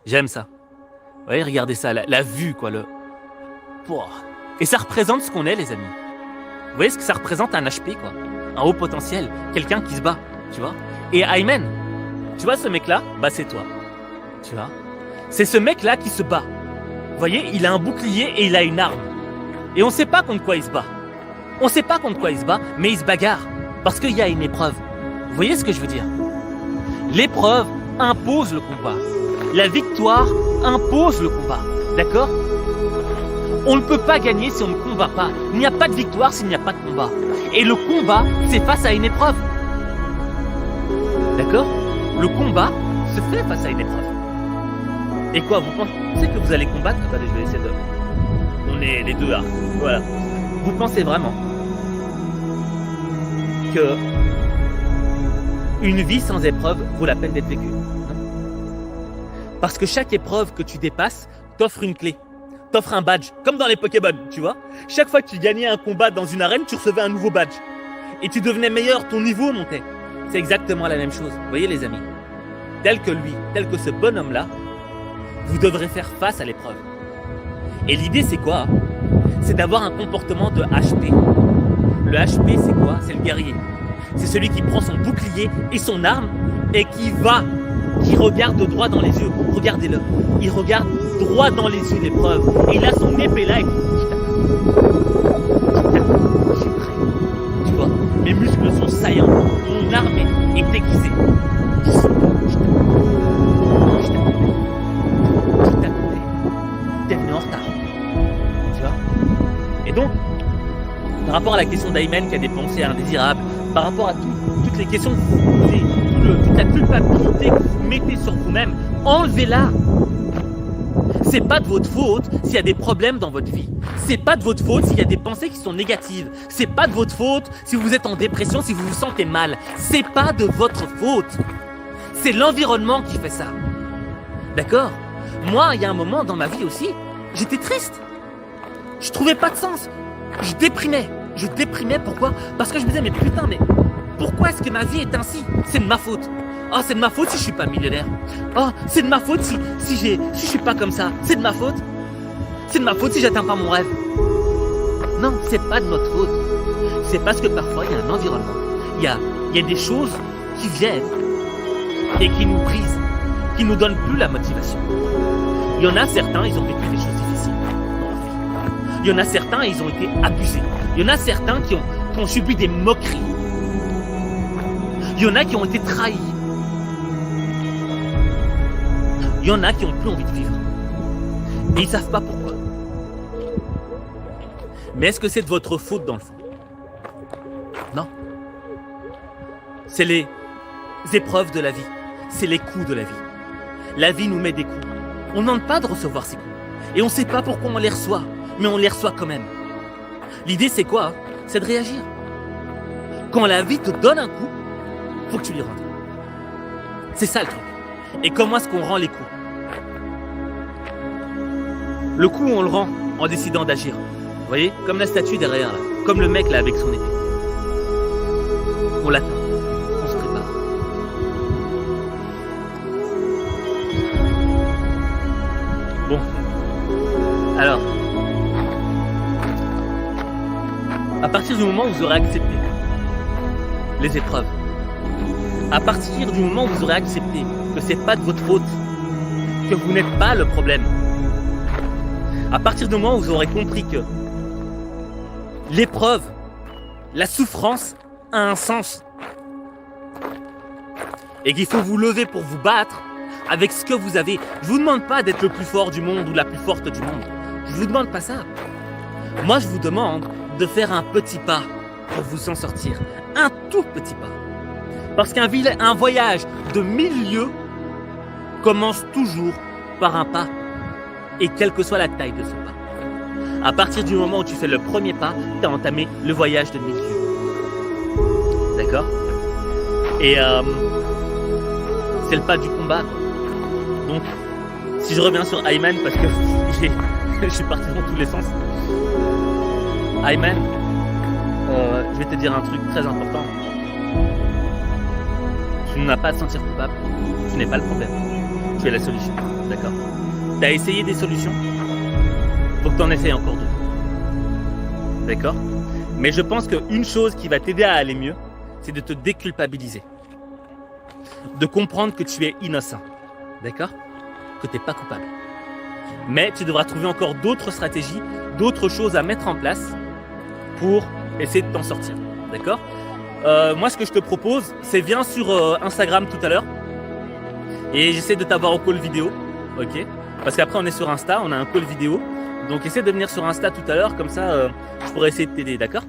J'aime ça. Vous voyez, regardez ça, la vue, quoi. Pouah. Et ça représente ce qu'on est, les amis. Vous voyez ce que ça représente un HP, quoi. Un haut potentiel. Quelqu'un qui se bat, tu vois. Et Ayman, tu vois ce mec-là? Bah, c'est toi. Tu vois. C'est ce mec-là qui se bat. Vous voyez, il a un bouclier et il a une arme. Et on ne sait pas contre quoi il se bat. On ne sait pas contre quoi il se bat, mais il se bagarre. Parce qu'il y a une épreuve. Vous voyez ce que je veux dire? L'épreuve impose le combat. La victoire impose le combat. D'accord? On ne peut pas gagner si on ne combat pas. Il n'y a pas de victoire s'il n'y a pas de combat. Et le combat, c'est face à une épreuve. D'accord? Le combat se fait face à une épreuve. Et quoi, vous pensez que vous allez combattre? Attendez, je vais essayer de... On est les deux là. Voilà. Vous pensez vraiment que une vie sans épreuve vaut la peine d'être vécue? Non. Parce que chaque épreuve que tu dépasses t'offre une clé, t'offre un badge, comme dans les Pokémon, tu vois. Chaque fois que tu gagnais un combat dans une arène, tu recevais un nouveau badge. Et tu devenais meilleur, ton niveau montait. C'est exactement la même chose, vous voyez les amis. Tel que lui, tel que ce bonhomme-là, vous devrez faire face à l'épreuve. Et l'idée c'est quoi? C'est d'avoir un comportement de HP. Le HP c'est quoi? C'est le guerrier. C'est celui qui prend son bouclier et son arme et qui regarde droit dans les yeux. Regardez-le. Il regarde droit dans les yeux l'épreuve. Et il a son épée là et je suis prêt. Tu vois, mes muscles sont saillants. Mon arme est aiguisée. Je suis t'es venu en retard. Tu vois? Et donc, par rapport à la question d'Ayman qui a des pensées indésirables, par rapport à toutes les questions que vous vous posez, toute la culpabilité que vous mettez sur vous-même, enlevez-la. C'est pas de votre faute s'il y a des problèmes dans votre vie. C'est pas de votre faute s'il y a des pensées qui sont négatives. C'est pas de votre faute si vous êtes en dépression, si vous vous sentez mal. C'est pas de votre faute. C'est l'environnement qui fait ça. D'accord? Moi, il y a un moment dans ma vie aussi, j'étais triste. Je trouvais pas de sens. Je déprimais. Pourquoi? Parce que je me disais, mais putain, mais pourquoi est-ce que ma vie est ainsi? C'est de ma faute. Oh, c'est de ma faute si je suis pas millionnaire. Oh, c'est de ma faute si je suis pas comme ça. C'est de ma faute. C'est de ma faute si j'atteins pas mon rêve. Non, c'est pas de notre faute. C'est parce que parfois, il y a un environnement. Il y a des choses qui viennent et qui nous brisent, qui nous donnent plus la motivation. Il y en a certains, ils ont vécu des choses difficiles dans leur vie. Il y en a certains, ils ont été abusés. Il y en a certains qui ont subi des moqueries. Il y en a qui ont été trahis. Il y en a qui n'ont plus envie de vivre. Et ils ne savent pas pourquoi. Mais est-ce que c'est de votre faute dans le fond? Non. C'est les épreuves de la vie. C'est les coups de la vie. La vie nous met des coups. On ne demande pas de recevoir ces coups. Et on ne sait pas pourquoi on les reçoit. Mais on les reçoit quand même. L'idée c'est quoi? C'est de réagir. Quand la vie te donne un coup, faut que tu lui rendes. C'est ça le truc. Et comment est-ce qu'on rend les coups? Le coup, on le rend en décidant d'agir. Vous voyez? Comme la statue derrière là. Comme le mec là avec son épée. On l'attend. On se prépare. Bon. Alors. À partir du moment où vous aurez accepté les épreuves, à partir du moment où vous aurez accepté que c'est pas de votre faute, que vous n'êtes pas le problème, à partir du moment où vous aurez compris que l'épreuve, la souffrance a un sens et qu'il faut vous lever pour vous battre avec ce que vous avez. Je vous demande pas d'être le plus fort du monde ou la plus forte du monde. Je vous demande pas ça. Moi, je vous demande de faire un petit pas pour vous en sortir. Un tout petit pas. Parce qu'un voyage de 1000 lieues commence toujours par un pas. Et quelle que soit la taille de ce pas. À partir du moment où tu fais le premier pas, tu as entamé le voyage de 1000 lieues. D'accord? Et c'est le pas du combat. Donc, si je reviens sur Ayman, parce que je suis parti dans tous les sens. Ayman, je vais te dire un truc très important. Tu n'as pas à te sentir coupable. Tu n'es pas le problème. Tu es la solution. D'accord? Tu as essayé des solutions, faut que tu en essayes encore d'autres. D'accord? Mais je pense qu'une chose qui va t'aider à aller mieux, c'est de te déculpabiliser. De comprendre que tu es innocent. D'accord? Que tu n'es pas coupable. Mais tu devras trouver encore d'autres stratégies, d'autres choses à mettre en place pour essayer de t'en sortir. D'accord? Moi, ce que je te propose, c'est viens sur Instagram tout à l'heure et j'essaie de t'avoir au call vidéo. Ok? Parce qu'après, on est sur Insta, on a un call vidéo. Donc, essaie de venir sur Insta tout à l'heure, comme ça, je pourrais essayer de t'aider. D'accord?